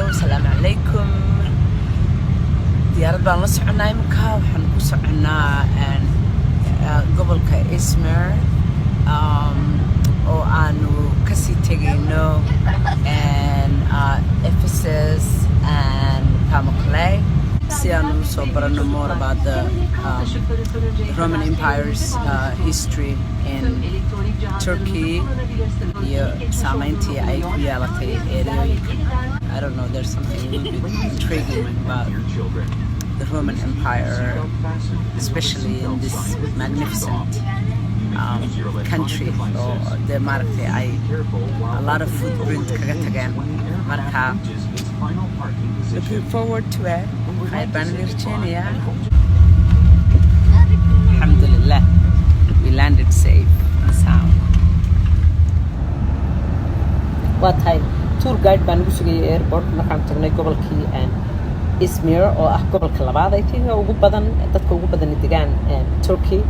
السلام عليكم. diyaarad baan la soconaa imika waxaan ku soconaa gobolka Izmir oo aanu kasii tegayno Ephesus and Pamukkale si aanu soo barano more about the Roman Empire's history in Turkey iyo saameyntii ay ku yeelatay ereyooyinka. I don't know, there's something a little bit intriguing about the Roman Empire, especially in this magnificent country. So the market, a lot of footprint kaga tagaan. Marka, looking forward to it. Khayr baan Virginia. Alhamdulillah, we landed safe and sound. What time? Tour guide baan ugu sugayay airport markaan tagnay gobolkii Izmir oo ah gobolka labaad ay tiga ugu badan dadka ugu badan degaan Turkey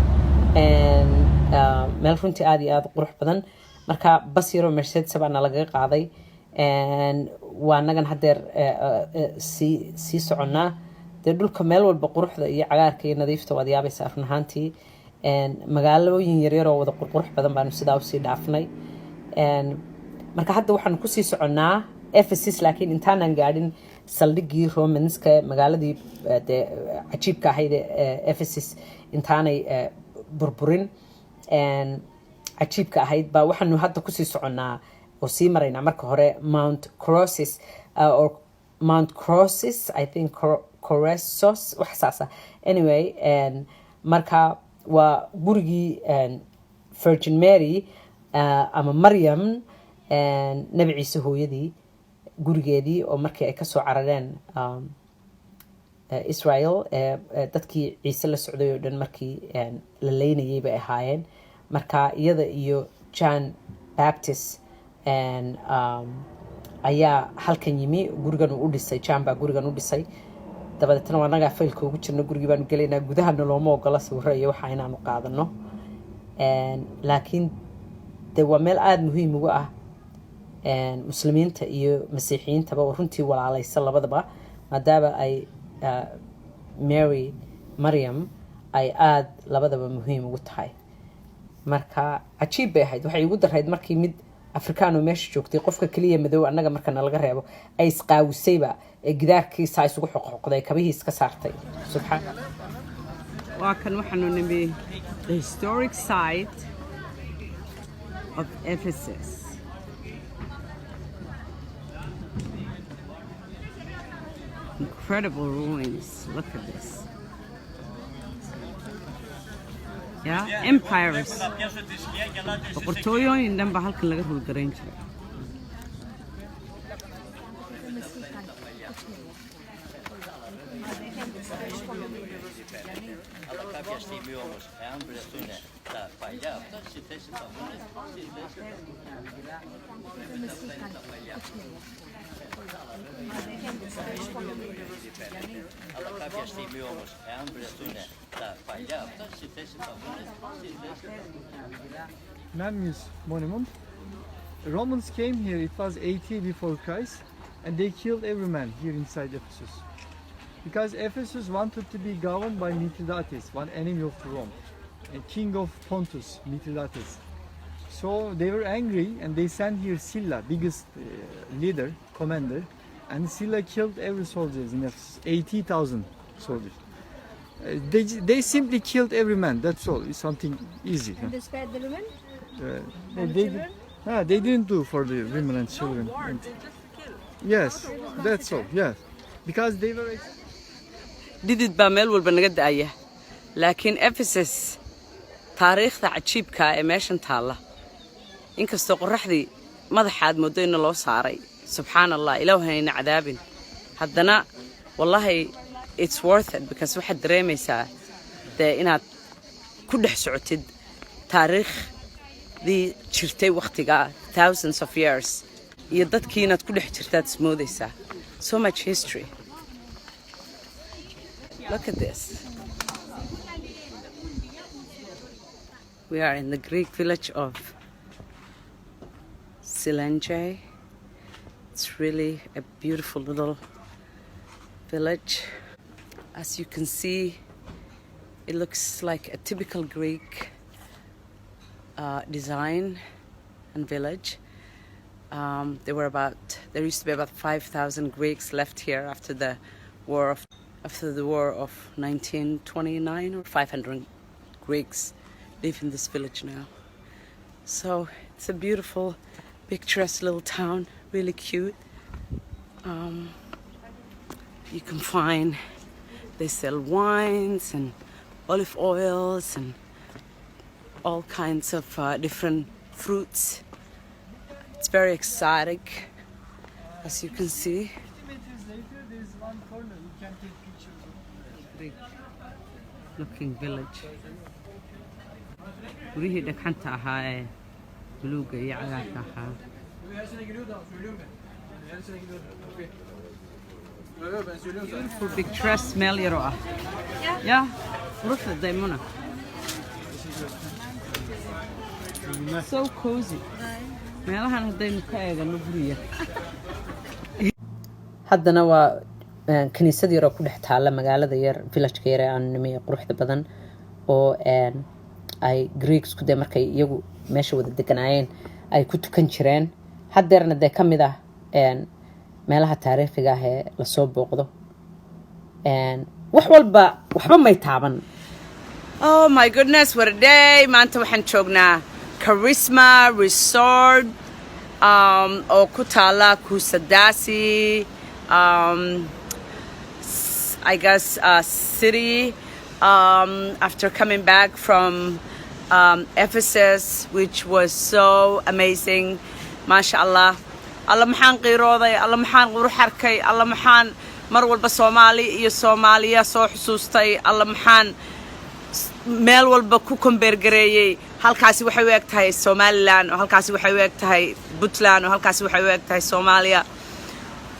meel runtii aad iyo aad qurux badan marka bas yaro Mercedes baan laga qaaday waa nagan hadeer si soconaa de dhulka meel walba quruxda iyo cagaarka iyo nadiifta wad yaabaysaa run ahaantii magaalooyin yar yar oo wada qurux badan baan sidaa u sii dhaafnay marka hadda waxaan ku sii soconaa Ephesus laakiin intaanan gaadhin saldhigii Romanska magaaladii cajiibka ahayd Ephesus intaanay burburin cajiibka ahayd baa waxaanu hadda ku sii soconaa oo sii maraynaa marka hore Mount Crosses I think Corressos waxaasa anyway marka waa gurigii Virgin Mary ama Maryam nabi ciise hooyadii gurigeedii oo markii ay ka soo carareen Israel dadkii ciise la socday oo dhan markii la leynayay bay ahaayeen marka iyada iyo John Baptist ayaa halkan yimi gurigan u dhisay John baa gurigan u dhisay dabadeetna waa naga faylka ugu jirno gurigii baan galeynaa gudaha looma ogola sawirro iyo waxa inaanu qaadano laakiin de waa meel aad muhiim ugu ah muslimiinta iyo masiixiyiintaba oo runtii walaalaysan labadaba maadaama ay Maryam ay aad labadaba muhiim ugu tahay marka cajiib bay ahayd waxay ugu darayd markii mid Afrikaano meesha joogtay qofka kaliya madow annaga markana laga reebo ay isqaawisayba gidaarkiisa isugu xoqoqday kabihiis ka saartay subxaan waa kan waxaanu nimi the historic site of Ephesus. Incredible ruins. Look at this. Yeah, empires. Boqortooyooyin dhan baa halkan laga howlgarayn jiray. Memmius monument. The Romans came here, it was 80 before Christ, and they killed every man here inside Ephesus. Because Ephesus wanted to be governed by Mithridates, one enemy of Rome, a king of Pontus, Mithridates. So they were angry and they sent here Sylla, biggest leader, commander, and Sylla killed every soldier in Ephesus, 80,000 soldiers. They simply killed every man, that's all, it's something easy. And they spared the women? They didn't do for the women and children. They just killed. Yes, that's all, yes. Because they were... Didid baa meel walba naga daaya laakiin Ephesus taariikhda cajiibka ee meeshan taala inkastoo qoraxdii madaxaad moodo in loo saaray subhanallah ilaahayna cadaabin haddana wallahi it's worth it because waxaad dareemaysaa inaad ku dhex socotid taariikhdii jirtay waqtiga thousands of years iyo dadkii inaad ku dhex jirtaad ismoodaysaa so much history. Look at this. We are in the Greek village of Şirince. It's really a beautiful little village. As you can see, it looks like a typical Greek design and village. There used to be about 5,000 Greeks left here after the war of 1929, or 500 Greeks live in this village now. So it's a beautiful, picturesque little town, really cute. You can find, they sell wines and olive oils and all kinds of different fruits. It's very exotic, as you can see. 50 meters later, there's one corner you can take pictures of. Greek looking village. gurihii dhagxanta ahaa ee buluuga iyo cagaarka ahaa. Beautiful picturesque meel yaro ah. Yeah, quruxda daymuna. So cozy. meelahan haddaynu ka eegano guriga. haddana waa kaniisad yar oo ku dhex taalla magaalada yar, village-ka yar ee aan nimay quruxda badan oo ay Greeksku dee markay iyagu meesha wada deganaayeen ay ku tukan jireen. haddeerna dee ka mid ah meelaha taariikhiga ah ee lasoo booqdo. waxba may taaban. Oh my goodness, what a day! maanta waxaan joognaa Charisma Resort oo ku taala Kusadasi, I guess city, after coming back from Ephesus, which was so amazing. MashaAllah. alla maxaan qiirooday, alla maxaan qurux arkay, alla maxaan mar walba Soomaali iyo Soomaaliya soo xusuustay, alla maxaan meel walba ku kombeergareeyay. halkaasi waxay u eg tahay Somaliland, oo halkaasi waxay u eg tahay Puntland, oo halkaasi waxay u eg tahay Soomaaliya,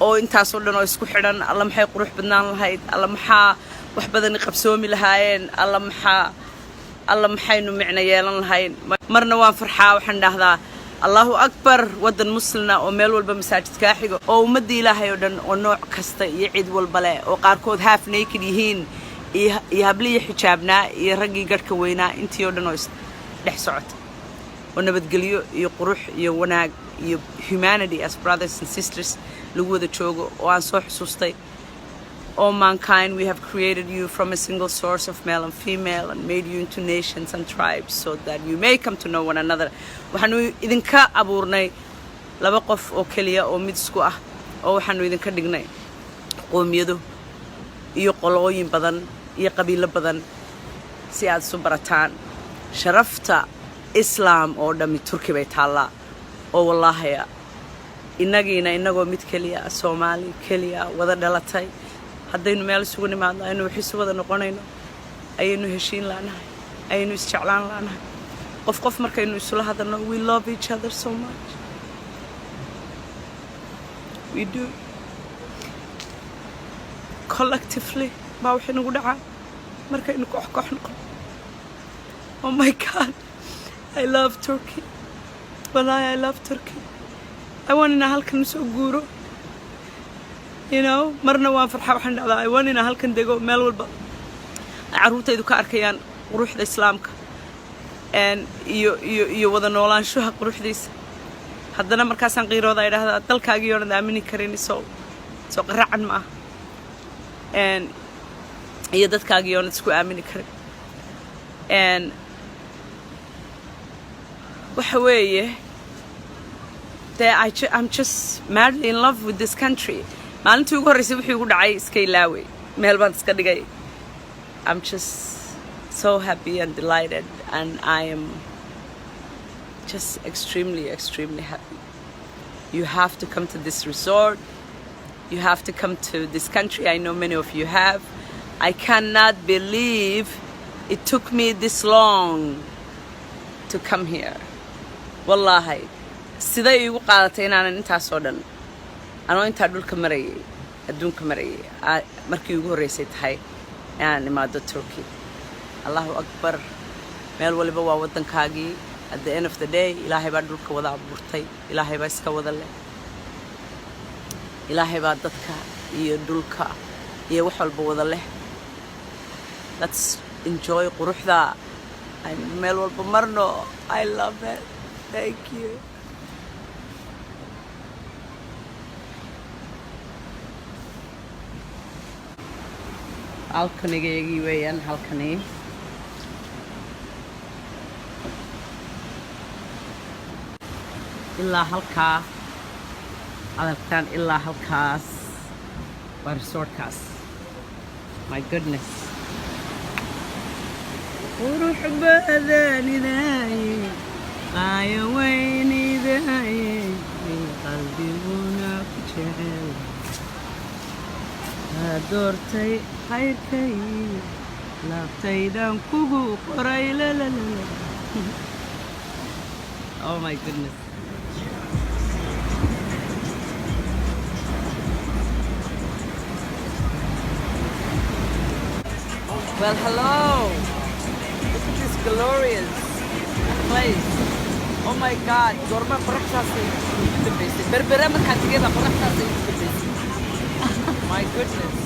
oo intaas oo dhan oo isku xidhan. alla maxay qurux badnaan lahayd, alla maxaa wax badan qabsoomi lahaayeen, alla maxaynu micno yeelan lahayn. marna waan farxaa, waxaan dhahdaa Allahu Akbar, wadan muslina oo meel walba masaajidka xigo, oo ummadda Ilaahay oo dhan oo nooc kasta iyo cid walba leh, oo qaarkood half naked yihiin, iyo habliya xijaabnaa iyo raggii garhka weynaa, intii oo dhan oo dhex socota, oo nabadgelyo iyo qurux iyo wanaag iyo humanity as brothers and sisters lagu wada joogo. oo aan soo xusuustay, all mankind, we have created you from a single source of male and female and made you into nations and tribes so that you may come to know one another. waxaanu idinka abuurnay laba qof oo keliya oo mid isku ah, oo waxaanu idinka dhignay qoomiyado iyo qolooyin badan iyo qabiilo badan si aad isu barataan. sharafta islaam oo dhammi Turki bay taallaa, oo wallaahi inagoo mid keliya, Soomaali keliya wada dhalatay, haddaynu meel isugu nimaadno aynu wax isu wada noqonayno, ayaynu heshiin laanahay, ayaynu isjeclaan laanahay. qof markaynu isula hadalno, we love each other so much. We do. Collectively baa waxay nagu dhacaa markaynu koox noqono. Oh my God, I love Turkey. Wallahi, I love Turkey. I want inaan halkan soo guuro. You know, marna waan farxaa, waxaan dhahdaa I want inaan halkan dego, meel walba carruurtaydu ka arkayaan quruxda islaamka iyo wada noolaanshaha quruxdiisa. haddana markaasaan qiirooda ay dhahdaa dalkaagii oo dhan aamini karin, soo qaracan ma aha, iyo dadkaagii oo dhan isku aamini karin. waxa weeye I'm just madly in love with this country. maalintii ugu horreysay wixii ugu dhacay iska ilaaway, meel baan iska dhigay. I'm just so happy and delighted, and I am just extremely happy. You have to come to this resort. You have to come to this country. I know many of you have. I cannot believe it took me this long to come here. Wallahi, siday igu qaadatay inaanan intaas oo dhan anoo intaa dhulka marayay, adduunka marayay, markii ugu horreysay tahay inaan imaado Turkey. Allahu Akbar. meel waliba waa wadankaagii. at the end of the day, Ilaahay baa dhulka wada abuurtay, Ilaahay baa iska wada leh. ilaahay baa dadka iyo dhulka iyo wax walba wada leh. Let's enjoy quruxda and meel walba marno. I love it. Thank you. halkanigayagii weeyaan halkani. ilaa halkaa adagtaan ilaa halkaas waa resortkaas. My goodness. qurux badanidaye aaya weynidaye qalbiguna ku jecel doortay khayrkay laabtaydan kugu qoray lalalala. Oh my goodness. Well, hello. Look at this glorious place. Oh my God. Dorma quruxdaasay ugu dambaysay. Berbera markaan tegayba quruxdaasay ugu dambaysay. My goodness.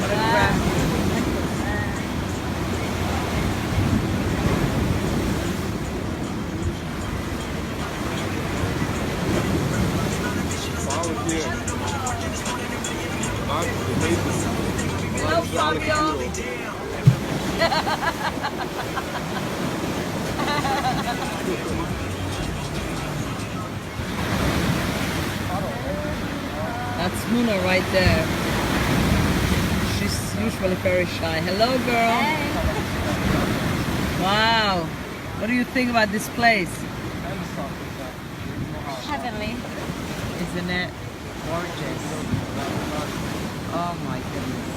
What a grand. That's Muna right there. She's usually very shy. Hello, girl. Hey. Wow. What do you think about this place? Heavenly. Isn't it gorgeous? Oh my goodness.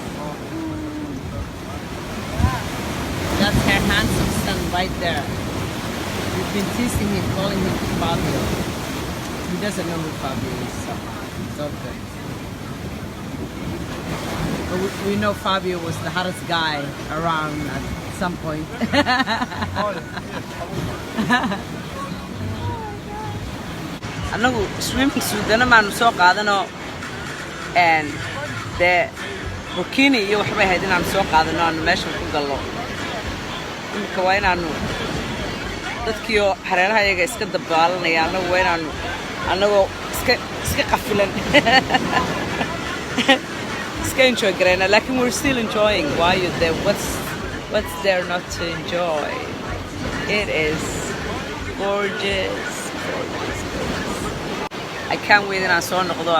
That's her handsome son right there. We've been teasing him, calling him Fabio. He doesn't know who Fabio is. So good. But we know Fabio was the hottest guy around at some point. Anagu swimming suudana maanu soo qaadano and the bikini iyo waxbay ahayd inaan soo qaadano aan meesha ku gallo. Imika waa inaanu dadkiyo hareeraha iyaga iska dabaalanaya anagu waa inaanu anagoo iska qafilan iska enjoy garayna laakiin we're still enjoying. Why you there? What's there not to enjoy? It is gorgeous. I can't wait inaan soo noqdo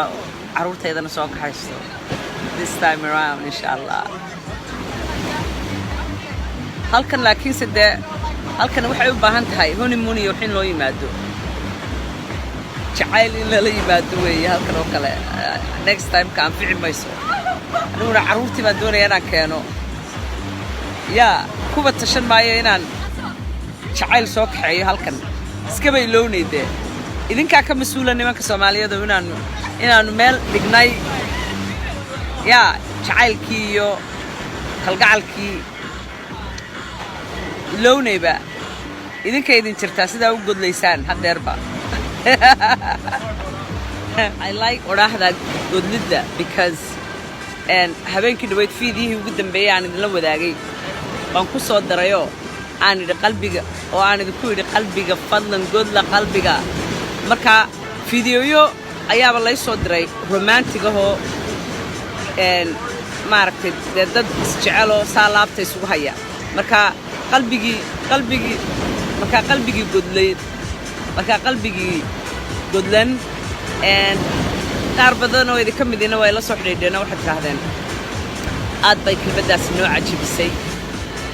caruurteedana soo kaxaysto this time around inshallah. halkan laakiin sidee halkan waxay u baahan tahay honeymoon iyo wixii loo yimaado jacayl in la yimaado weeye halkan oo kale. Next time ka anfici mayso. aniguna caruurtii baan doonaya inaan keeno yaa kuba tashan maayo inaan jacayl soo kaxeeyo halkan iska bay lownayde idinkaa ka mas-uula nimanka Soomaaliyeed inaanu meel dhignay yaa jacaylkii iyo kalgacalkii lownayba idinka idin jirtaa sidaa u godlaysaan hadeerba. I like oraahda godlidda because habeenkii dhaweyd fiidiyihii ugu dambeeyay aan idinla wadaagay baan ku soo darayo aan idhi qalbiga oo aan idinku idhi qalbiga fadlan godla qalbiga. marka fiidiyoyo ayaaba lay soo diray romantic ahoo maaragtay dad isjeceloo saa laabta isugu haya marka qalbigii godlan qaar badan oo idinka midina way la soo xidhiidheen waxay tirahdeen aad bay kelmaddaasi noo cajabisay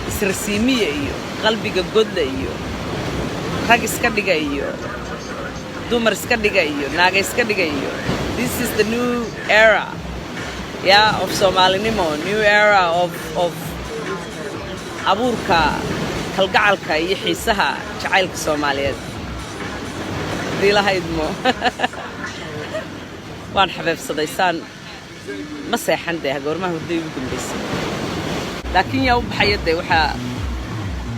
israsiimiye iyo qalbiga godla iyo rag iska dhiga iyo dumar iska dhiga iyo naaga iska dhiga iyo this is the new era of Somalinimo, new era of abuurka kalgacalka iyo xiisaha jacaylka Soomaaliyeed. dilahaydmo waan xabeebsaday saan ma seexan dee goormaha hurday ugu dambaysay laakiin yaa u baxayade waxaa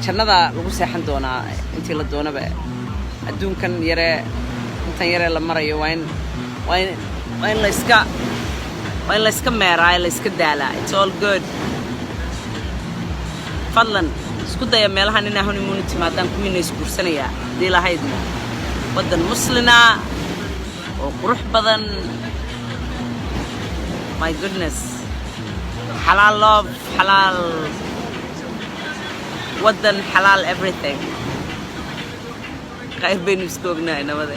jannada lagu seexan doonaa intii la doonaba adduunkan yare intan yare la marayo waa in وين لسكا ميراي لسكا دالا it's all good فضلا اسكو دايا ميلها نينا هوني موني تمادان كمينو يسكور سنيا دي لهايدنا ودن مسلنا وقروح بدن my goodness halal love halal ودن halal everything خير بين مسكوبنا نبدا